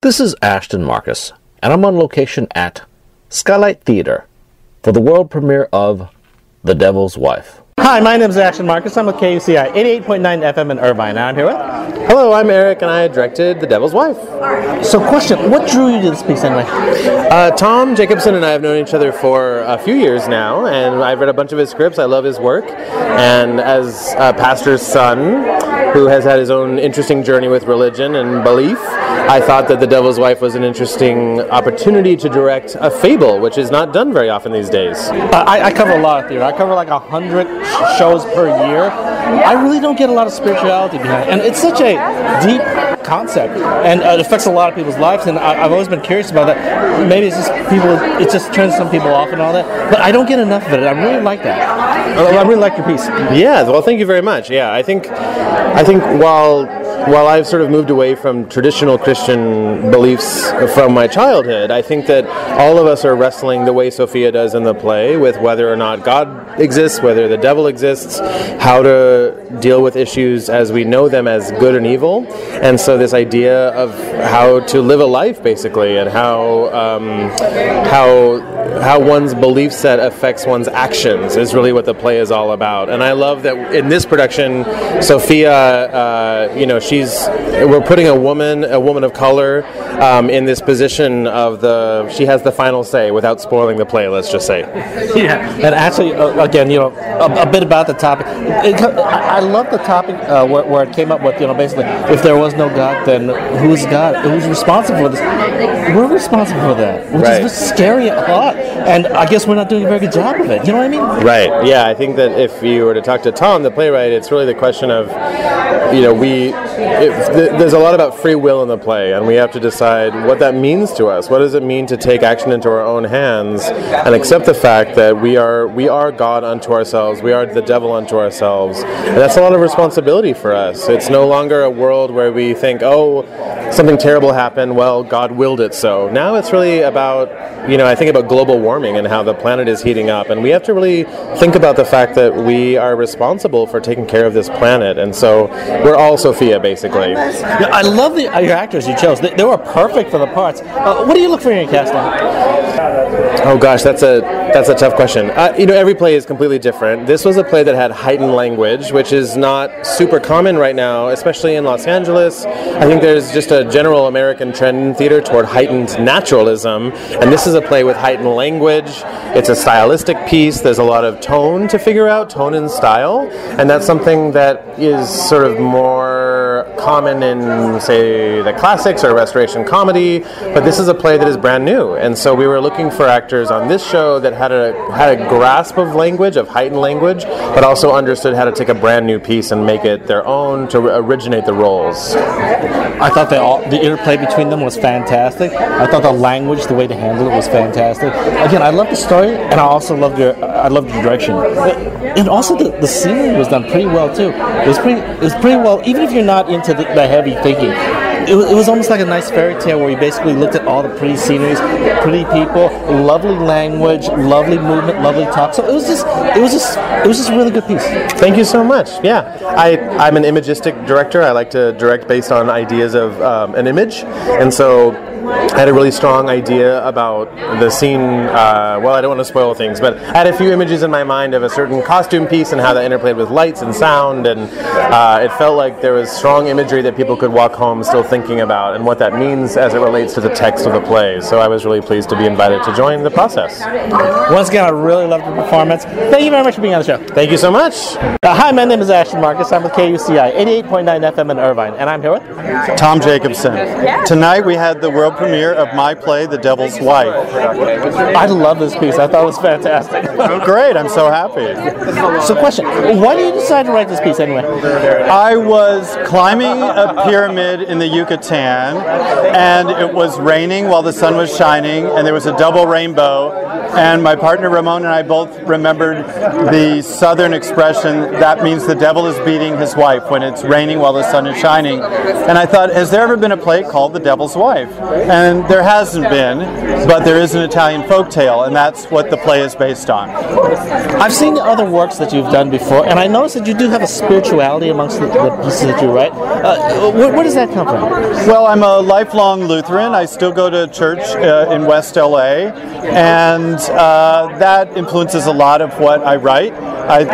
This is Ashton Marcus, and I'm on location at Skylight Theater for the world premiere of The Devil's Wife. Hi, my name is Ashton Marcus. I'm with KUCI 88.9 FM in Irvine, and I'm here with... Hello, I'm Eric, and I directed The Devil's Wife. So question, what drew you to this piece anyway? Tom Jacobson and I have known each other for a few years now, and I've read a bunch of his scripts. I love his work, and as a pastor's son who has had his own interesting journey with religion and belief, I thought that The Devil's Wife was an interesting opportunity to direct a fable, which is not done very often these days. I cover a lot of theater. I cover like 100 shows per year. I really don't get a lot of spirituality behind it. And it's such a deep concept, and it affects a lot of people's lives, and I've always been curious about that. Maybe it's just people, it just turns some people off and all that, but I don't get enough of it. I really like that. I really like your piece. Yeah, well, thank you very much. Yeah, I think while I've sort of moved away from traditional Christian beliefs from my childhood, I think that all of us are wrestling the way Sophia does in the play with whether or not God exists, whether the devil exists, how to deal with issues as we know them as good and evil. And so this idea of how to live a life, basically, and how one's belief set affects one's actions is really what the play is all about. And I love that in this production, Sophia, we're putting a woman of color in this position of she has the final say without spoiling the play, let's just say. Yeah, and actually, again, a bit about the topic. I love the topic where it came up with, basically, if there was no God, then who's God? Who's responsible for this? We're responsible for that, which is just scary a lot. And I guess we're not doing a very good job of it. You know what I mean? Right. Yeah, I think that if you were to talk to Tom, the playwright, it's really the question of, there's a lot about free will in the play, and we have to decide what that means to us. What does it mean to take action into our own hands and accept the fact that we are God unto ourselves, we are the devil unto ourselves, and that's a lot of responsibility for us. It's no longer a world where we think, oh, something terrible happened, well, God willed it so. Now it's really about, I think about global warming and how the planet is heating up, and we have to really think about the fact that we are responsible for taking care of this planet, and so we're all Sophia, basically. Yeah, I love your actors you chose. They were perfect for the parts. What do you look for in your casting? Oh gosh, that's a tough question. Every play is completely different. This was a play that had heightened language, which is not super common right now, especially in Los Angeles. I think there's just a general American trend in theater toward heightened naturalism, and this is a play with heightened language. It's a stylistic piece. There's a lot of tone to figure out, tone and style, and that's something that is sort of more common in, say, the classics or restoration comedy, but this is a play that is brand new, and so we were looking for actors on this show that had a grasp of language, of heightened language, but also understood how to take a brand new piece and make it their own, to originate the roles. I thought the interplay between them was fantastic. I thought the language, the way to handle it was fantastic. Again, I love the story, and I also loved the direction. And also the scenery was done pretty well too. It was pretty well, even if you're not into the heavy thinking. It was almost like a nice fairy tale where you basically looked at all the pretty sceneries, pretty people, lovely language, lovely movement, lovely talk. So it was just a really good piece. Thank you so much. Yeah, I'm an imagistic director. I like to direct based on ideas of an image, and so I had a really strong idea about the scene. Well, I don't want to spoil things, but I had a few images in my mind of a certain costume piece and how that interplayed with lights and sound, and it felt like there was strong imagery that people could walk home still thinking about and what that means as it relates to the text of the play. So I was really pleased to be invited to join the process. Once again, I really loved the performance. Thank you very much for being on the show. Thank you so much. Hi, my name is Ashton Marcus. I'm with KUCI 88.9 FM in Irvine, and I'm here with Tom Jacobson. Tonight we had the world premiere of my play, The Devil's Wife. I love this piece. I thought it was fantastic. Oh, great. I'm so happy. So question, why did you decide to write this piece anyway? I was climbing a pyramid in the Yucatan, and it was raining while the sun was shining, and there was a double rainbow, and my partner Ramon and I both remembered the southern expression, that means the devil is beating his wife when it's raining while the sun is shining. And I thought, has there ever been a play called The Devil's Wife? And there hasn't been, but there is an Italian folktale, and that's what the play is based on. I've seen the other works that you've done before, and I noticed that you do have a spirituality amongst the pieces that you write. Where does that come from? Well, I'm a lifelong Lutheran. I still go to church in West LA, and that influences a lot of what I write. I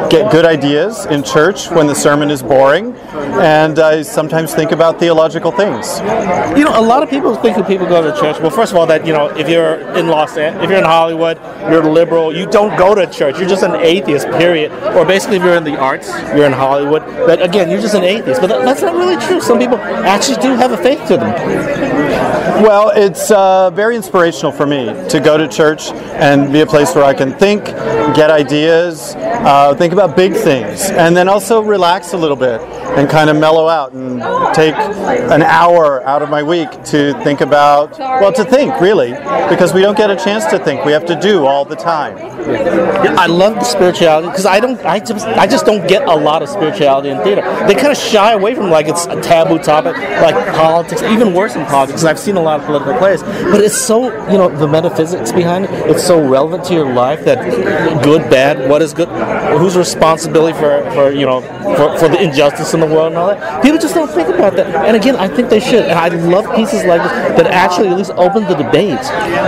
get good ideas in church when the sermon is boring, and I sometimes think about theological things. You know, a lot of people think when people go to church, well, first of all, that, you know, if you're in if you're in Hollywood, you're liberal, you don't go to church, you're just an atheist, period. Or basically, if you're in the arts, you're in Hollywood, that, again, you're just an atheist. But that's not really true. Some people actually do have a faith to them. Well, it's very inspirational for me to go to church and be a place where I can think, get ideas, think about big things, and then also relax a little bit and kind of mellow out and take an hour out of my week to think about, well, to think, really, because we don't get a chance to think. We have to do all the time. Yeah, I love the spirituality, because I just don't get a lot of spirituality in theater. They kind of shy away from, like, it's a taboo topic, like politics, even worse than politics, because I've seen a lot of political plays, but it's so, you know, the metaphysics behind it, it's so relevant to your life, that good, bad, what is good, whose responsibility for you know, for the injustice in the world and all that. People just don't think about that. And again, I think they should. And I love pieces like this that actually at least open the debate.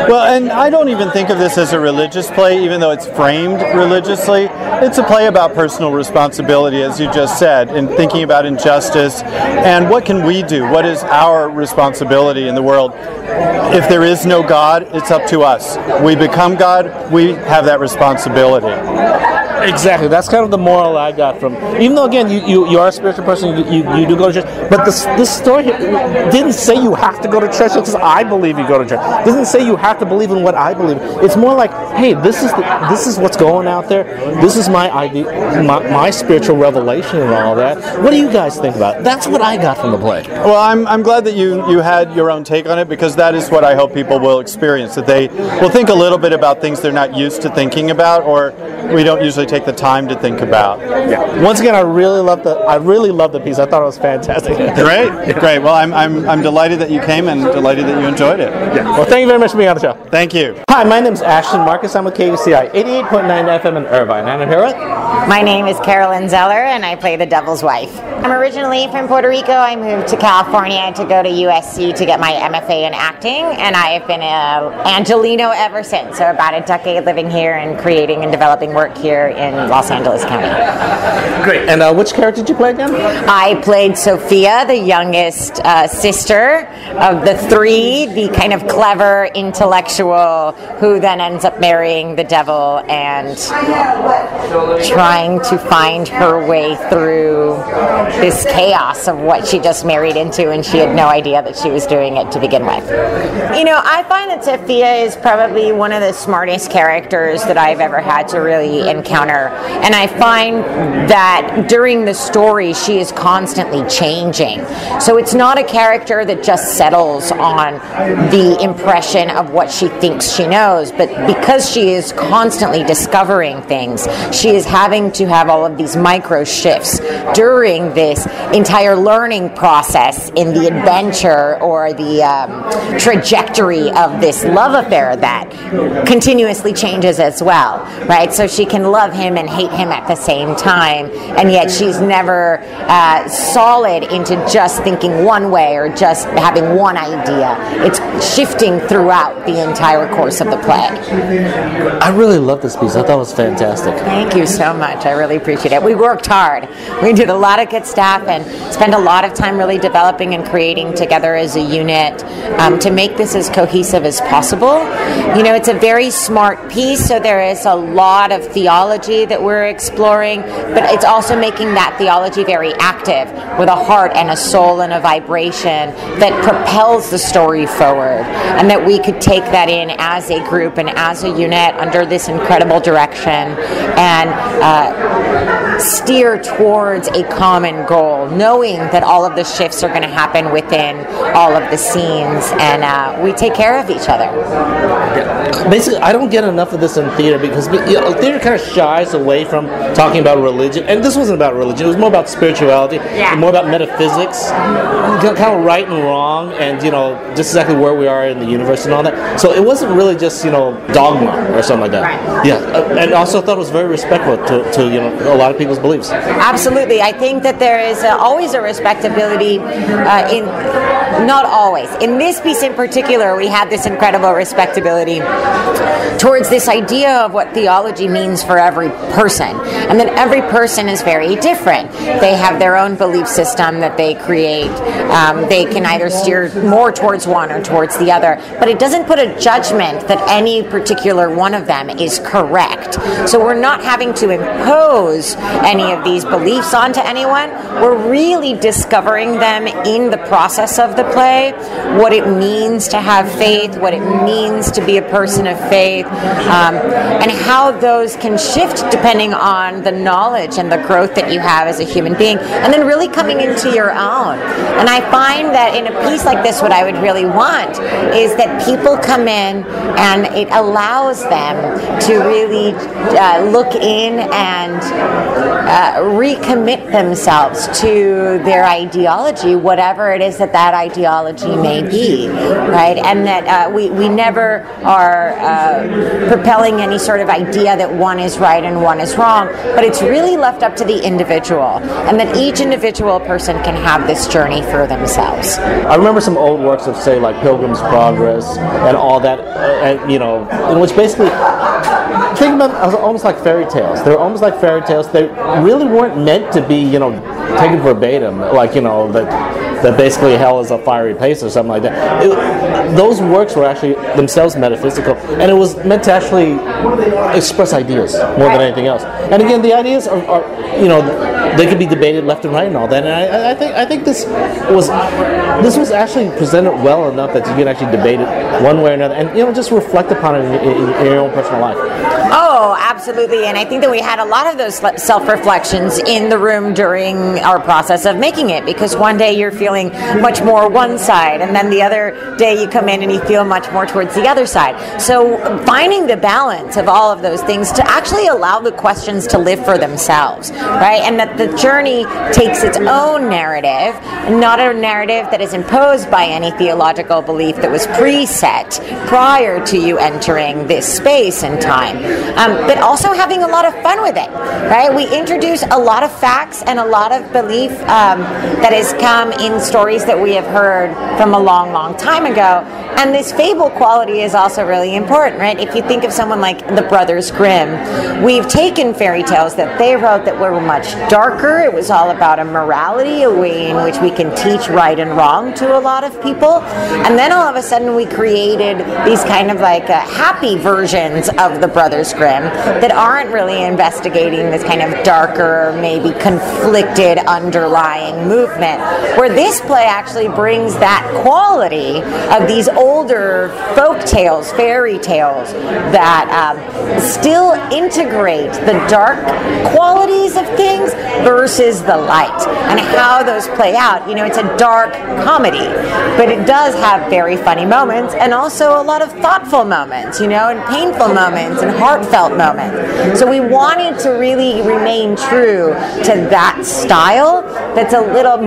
Well, and I don't even think of this as a religious play, even though it's framed religiously. It's a play about personal responsibility, as you just said, in thinking about injustice and what can we do? What is our responsibility in the world? If there is no God, it's up to us. We become God, we have that responsibility. Exactly. That's kind of the moral I got from. Even though, again, you are a spiritual person, you do go to church, but this story didn't say you have to go to church because I believe you go to church. It doesn't say you have to believe in what I believe. It's more like, hey, this is what's going out there. This is my idea, my spiritual revelation and all that. What do you guys think about it? That's what I got from the play. Well, I'm glad that you had your own take on it, because that is what I hope people will experience, that they will think a little bit about things they're not used to thinking about, or we don't usually take the time to think about. Yeah. Once again, I really love the piece. I thought it was fantastic. Great. Well, I'm delighted that you came and delighted that you enjoyed it. Yeah. Well, thank you very much for being on the show. Thank you. Hi, my name is Ashton Marcus. I'm with KUCI 88.9 FM in Irvine. And I'm here with... My name is Carolyn Zeller, and I play the Devil's Wife. I'm originally from Puerto Rico. I moved to California to go to USC to get my MFA in acting, and I have been an Angelino ever since. So about a decade living here and creating and developing work here in Los Angeles County. Great. And which character did you play again? I played Sophia, the youngest sister of the three, the kind of clever intellectual who then ends up marrying the devil and trying to find her way through this chaos of what she just married into, and she had no idea that she was doing it to begin with. You know, I find that Sophia is probably one of the smartest characters that I've ever had to really encounter, and I find that during the story she is constantly changing. So it's not a character that just settles on the impression of what she thinks she knows, but because she is constantly discovering things, she is having to have all of these micro shifts during this entire learning process in the adventure or the trajectory of this love affair that continuously changes as well, right? So she can love him and hate him at the same time, and yet she's never solid into just thinking one way or just having one idea. It's shifting throughout the entire course of the play. I really love this piece. I thought it was fantastic. Thank you so much. I really appreciate it. We worked hard. We did a lot of good stuff and spent a lot of time really developing and creating together as a unit to make this as cohesive as possible. You know, it's a very smart piece, so there is a lot of theology that we're exploring, but it's also making that theology very active with a heart and a soul and a vibration that propels the story forward, and that we could take that in as a group and as a unit under this incredible direction and steer towards a common goal, knowing that all of the shifts are going to happen within all of the scenes, and we take care of each other. Basically, I don't get enough of this in theater because theater kind of shies away from talking about religion, and this wasn't about religion. It was more about spirituality, more about metaphysics, kind of right and wrong, and just exactly where we are in the universe and all that. So it wasn't really just dogma or something like that. Right. Yeah, and also thought it was very respectful to a lot of people's beliefs. Absolutely, I think that there is always a respectability in. Not always. In this piece in particular, we had this incredible respectability towards this idea of what theology means for every person. And that every person is very different. They have their own belief system that they create. They can either steer more towards one or towards the other. But it doesn't put a judgment that any particular one of them is correct. So we're not having to impose any of these beliefs onto anyone. We're really discovering them in the process of the play, what it means to have faith, what it means to be a person of faith, and how those can shift depending on the knowledge and the growth that you have as a human being, and then really coming into your own. And I find that in a piece like this, what I would really want is that people come in and it allows them to really look in and recommit themselves to their ideology, whatever it is that ideology may be, right? And that we never are propelling any sort of idea that one is right and one is wrong, but it's really left up to the individual, and that each individual person can have this journey for themselves. I remember some old works of, say, like Pilgrim's Progress and all that, in which basically, think about it, almost like fairy tales. They were almost like fairy tales. They really weren't meant to be, taken verbatim, like, that basically hell is a fiery place or something like that. Those works were actually themselves metaphysical, and it was meant to actually express ideas more than anything else. And again, the ideas are they could be debated left and right and all that. And I think this was actually presented well enough that you can actually debate it one way or another, and just reflect upon it in your own personal life. Oh, absolutely. And I think that we had a lot of those self-reflections in the room during our process of making it, because one day you're feeling much more one side, and then the other day you come in and you feel much more towards the other side. So finding the balance of all of those things to actually allow the questions to live for themselves, right? And that the journey takes its own narrative, not a narrative that is imposed by any theological belief that was preset prior to you entering this space and time. But also having a lot of fun with it, right? We introduce a lot of facts and a lot of belief that has come in stories that we have heard from a long, long time ago. And this fable quality is also really important, right? If you think of someone like the Brothers Grimm, we've taken fairy tales that they wrote that were much darker. It was all about a morality, a way in which we can teach right and wrong to a lot of people. And then all of a sudden we created these kind of like happy versions of the Brothers Grimm that aren't really investigating this kind of darker, maybe conflicted underlying movement, where this play actually brings that quality of these older folk tales, fairy tales, that still integrate the dark qualities of things versus the light, and how those play out. It's a dark comedy, but it does have very funny moments, and also a lot of thoughtful moments, and painful moments, and heartfelt moments. So we wanted to really remain true to that style that's a little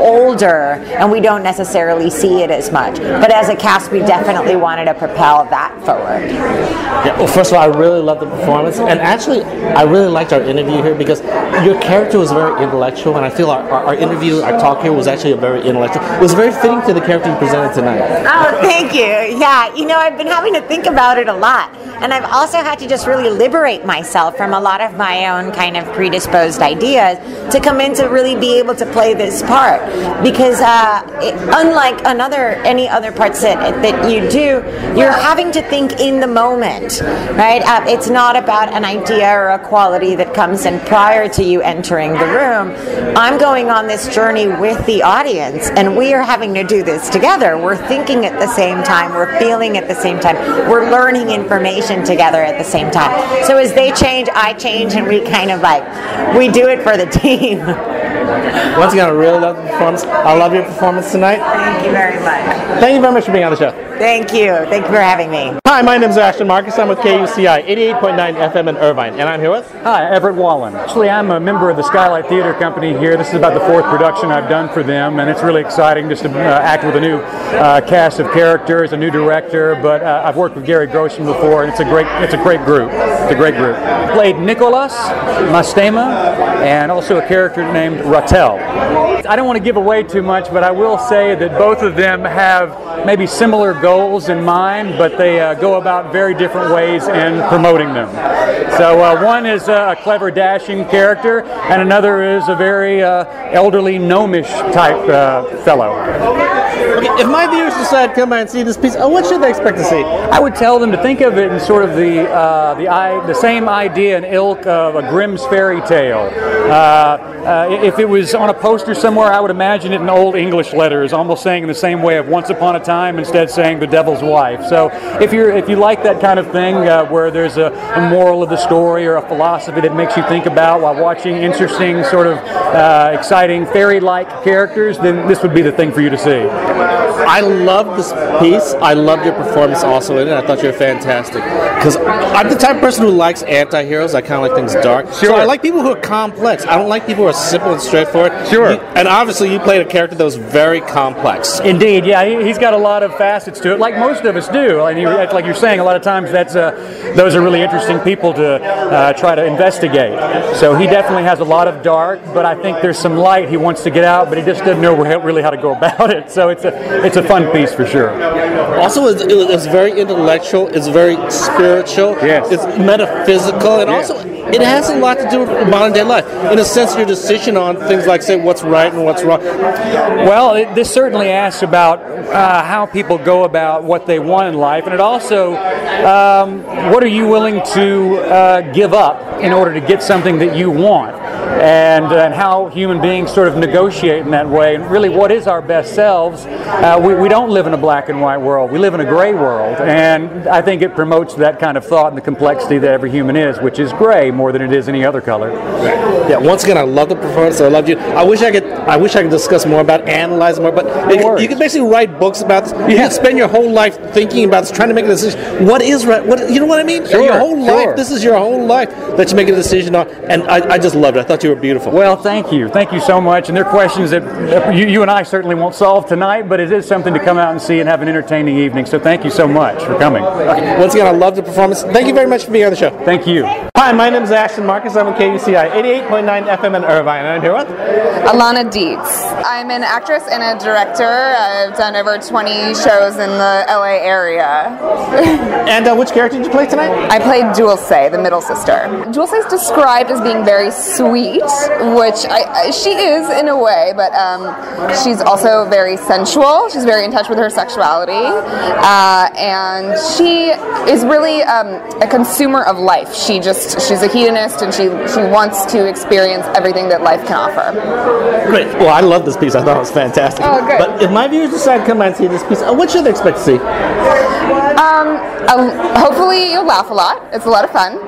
older, and we don't necessarily see it as much. But as a cast, we definitely wanted to propel that forward. Yeah, well, first of all, I really loved the performance, and actually, I really liked our interview here because your character was very intellectual, and I feel our interview, our talk here was actually a very intellectual. It was very fitting to the character you presented tonight. Oh, thank you. Yeah, I've been having to think about it a lot, and I've also had to just really liberate myself from a lot of my own kind of predisposed ideas to come in to really be able to play this part, because unlike any other parts that you do, you're having to think in the moment, right? It's not about an idea or a quality that comes in prior to you entering the room. I'm going on this journey with the audience, and we are having to do this together. We're thinking at the same time, we're feeling at the same time, we're learning information together at the same time. So as they change, I change, and we kind of we do it for the team. Once again, I really love the performance. I love your performance tonight. Thank you very much. Thank you very much for being on the show. Thank you. Thank you for having me. Hi, my name is Ashton Marcus. I'm with KUCI 88.9 FM in Irvine, and I'm here with... Hi, Everett Wallen. Actually, I'm a member of the Skylight Theater Company here. This is about the 4th production I've done for them, and it's really exciting just to act with a new cast of characters, a new director, but I've worked with Gary Grossman before, and it's a great group. It's a great group. Played Nicholas Mastema, and also a character named Rattel. I don't want to give away too much, but I will say that both of them have maybe similar goals in mind, but they go about very different ways in promoting them. So one is a clever, dashing character, and another is a very elderly, gnomish type fellow. Okay, if my viewers decide to come by and see this piece, what should they expect to see? I would tell them to think of it in sort of the same idea and ilk of a Grimm's fairy tale. If it was on a poster somewhere, I would imagine it in old English letters, almost saying in the same way of "Once Upon a Time" instead saying "The Devil's Wife." So if you like that kind of thing, where there's a moral of the story or a philosophy that makes you think about while watching interesting, sort of exciting fairy-like characters, then this would be the thing for you to see. I love this piece. I loved your performance also in it. I thought you were fantastic. Because I'm the type of person who likes anti-heroes. I kind of like things dark. Sure. So I like people who are complex. I don't like people who are simple and straightforward. Sure. And obviously you played a character that was very complex. Indeed, yeah. He's got a lot of facets to it, like most of us do. And like you're saying, a lot of times those are really interesting people to try to investigate. So he definitely has a lot of dark, but I think there's some light he wants to get out, but he just doesn't know really how to go about it. So it's a fun piece for sure. Also, it's very intellectual. It's very spiritual. Yes. It's metaphysical, and also it has a lot to do with modern day life. In a sense, your decision on things like, say, what's right and what's wrong. Well, this certainly asks about how people go about what they want in life, and it also, what are you willing to give up in order to get something that you want? And how human beings sort of negotiate in that way. And really, what is our best selves? We don't live in a black and white world. We live in a gray world. And I think it promotes that kind of thought and the complexity that every human is, which is gray more than it is any other color. Yeah. Once again, I love the performance. I loved you. I wish I could discuss more about it, analyze more. But you can basically write books about this. You can spend your whole life thinking about this, trying to make a decision. What is right? You know what I mean? Sure, your whole life. This is your whole life that you make a decision on. And I just loved it. I thought you were beautiful. Well, thank you. Thank you so much. And they're questions that you and I certainly won't solve tonight, but it is something to come out and see and have an entertaining evening. So thank you so much for coming. Okay. Once again, I love the performance. Thank you very much for being on the show. Thank you. Hi, my name is Ashton Marcus. I'm with KUCI 88.9 FM in Irvine. And I'm here with Alana Dietz. I'm an actress and a director. I've done over 20 shows in the LA area. And which character did you play tonight? I played Dulce, the middle sister. Dulce is described as being very sweet, which she is in a way, but she's also very sensual. She's very in touch with her sexuality, and she is really a consumer of life. She's a hedonist, and she wants to experience everything that life can offer. Great. Well, I love this piece. I thought it was fantastic. Oh, great. But if my viewers decide to come by and see this piece, what should they expect to see? Hopefully you'll laugh a lot. It's a lot of fun,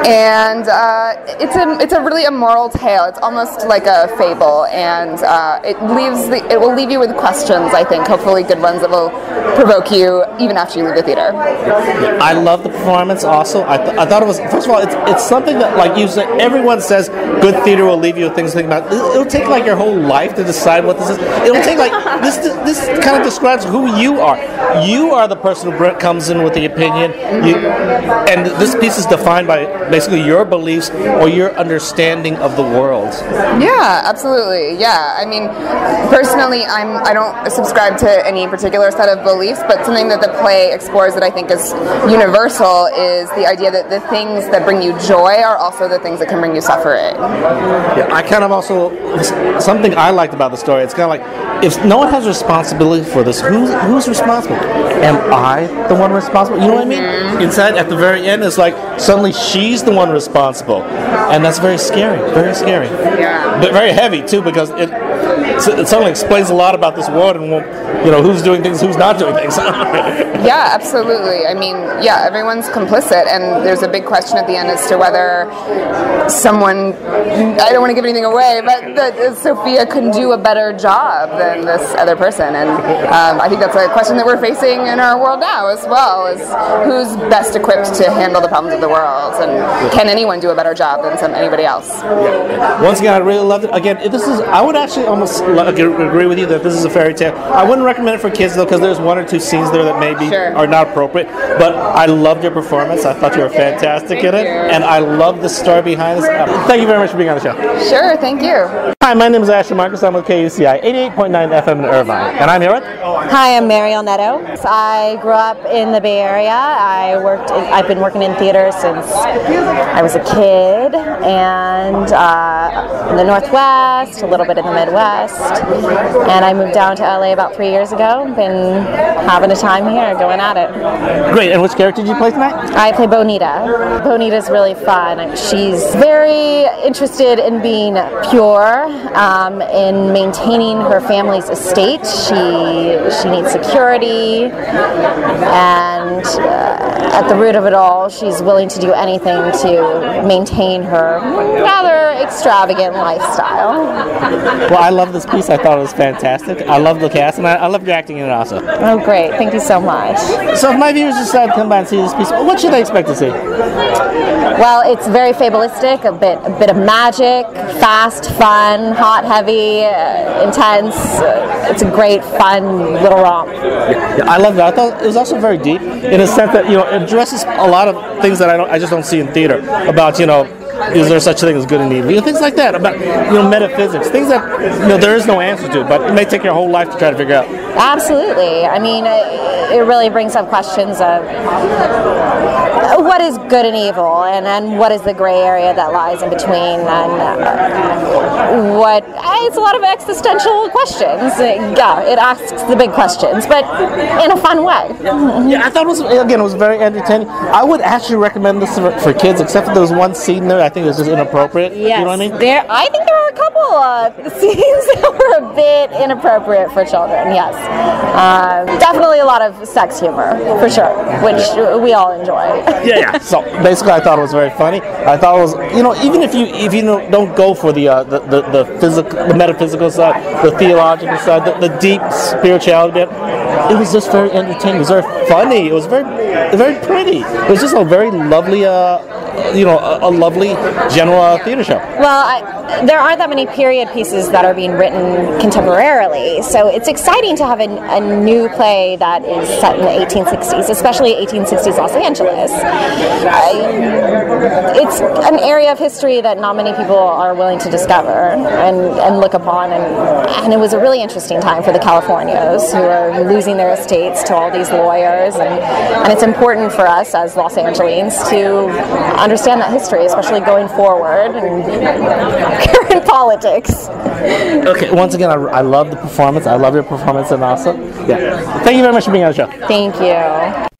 and it's a really a moral tale. It's almost like a fable, and it will leave you with questions. I think hopefully good ones that will provoke you even after you leave the theater. I love the performance. Also, I thought it was, first of all, it's something that, like you said, everyone says good theater will leave you with things to think about. It'll take like your whole life to decide what this is. It'll take like this kind of describes who you are. You are the person who comes in with the opinion, and this piece is defined by basically your beliefs or your understanding of the world. Yeah, absolutely. Yeah, I mean, personally, I don't subscribe to any particular set of beliefs, but something that the play explores that I think is universal is the idea that the things that bring you joy are also the things that can bring you suffering. Yeah, I kind of also, something I liked about the story, it's kind of like, if no one has responsibility for this, who's responsible? Am I the one responsible? You know what I mean? Inside, at the very end, it's like suddenly she's the one responsible, and that's very scary. Very scary. Yeah. But very heavy too, because it suddenly explains a lot about this world and, you know, who's doing things, who's not doing things. Yeah, absolutely. I mean, yeah, everyone's complicit, and there's a big question at the end as to whether someone, I don't want to give anything away, but that Sophia can do a better job than this other person. And I think that's a question that we're facing in our world now as well, is who's best equipped to handle the problems of the world, and can anyone do a better job than anybody else? Once again, I really loved it. Again, I would actually almost agree with you that this is a fairy tale. I wouldn't recommend it for kids, though, because there's one or two scenes there that maybe are not appropriate. But I loved your performance. I thought you were fantastic in it. And I love the story behind this. Thank you very much for being on the show. Sure, thank you. Hi, my name is Ashley Marcus. I'm with KUCI 88.9 FM in Irvine. And I'm here with... Hi, I'm Mariel Netto. I grew up in the Bay Area. I've been working in theater since I was a kid, and in the Northwest, a little bit in the Midwest, and I moved down to LA about 3 years ago. Been having a time here, going at it. Great, and which character did you play tonight? I play Bonita. Bonita's really fun. She's very interested in being pure, in maintaining her family's estate. She needs security, and at the root of it all, she's willing to do anything to maintain her rather extravagant lifestyle. Well, I love this piece. I thought it was fantastic. I love the cast, and I love your acting in it also. Oh, great. Thank you so much. So if my viewers decide to come by and see this piece, what should they expect to see? Well, it's very fabulistic, a bit of magic, fast, fun, hot, heavy, intense. It's a great, fun little romp. Yeah, I love that. I thought it was also very deep in a sense that, you know, it addresses a lot of things that I just don't see in theater about, you know, is there such a thing as good and evil? You know, things like that, about, you know, metaphysics, things that, you know, there is no answer to, but it may take your whole life to try to figure out. Absolutely. I mean, it really brings up questions of what is good and evil, and what is the gray area that lies in between, and it's a lot of existential questions. Yeah, it asks the big questions, but in a fun way. Yeah, I thought it was very entertaining. I would actually recommend this for kids, except for there was one scene there I think it was just inappropriate. Yes. You know what I mean? I think there were a couple scenes that were a bit inappropriate for children, yes. Definitely a lot of sex humor, for sure, which we all enjoy. Yeah. So basically, I thought it was very funny. I thought it was, you know, even if you don't go for the physical, the metaphysical side, the theological side, the deep spirituality bit, it was just very entertaining. It was very funny. It was very pretty. It was just a very lovely, a lovely general theater show. Well, there aren't that many period pieces that are being written contemporarily, so it's exciting to have a new play that is set in the 1860s, especially 1860s Los Angeles. It's an area of history that not many people are willing to discover and look upon, and it was a really interesting time for the Californios, who are losing their estates to all these lawyers, and it's important for us as Los Angeles to understand that history, especially going forward and current politics. Okay, once again, I love the performance. I love your performance, and also, yeah. Thank you very much for being on the show. Thank you.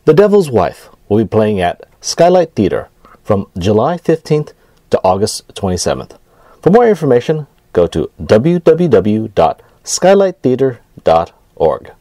The Devil's Wife will be playing at Skylight Theater from July 15th to August 27th. For more information, go to www.skylighttheater.org.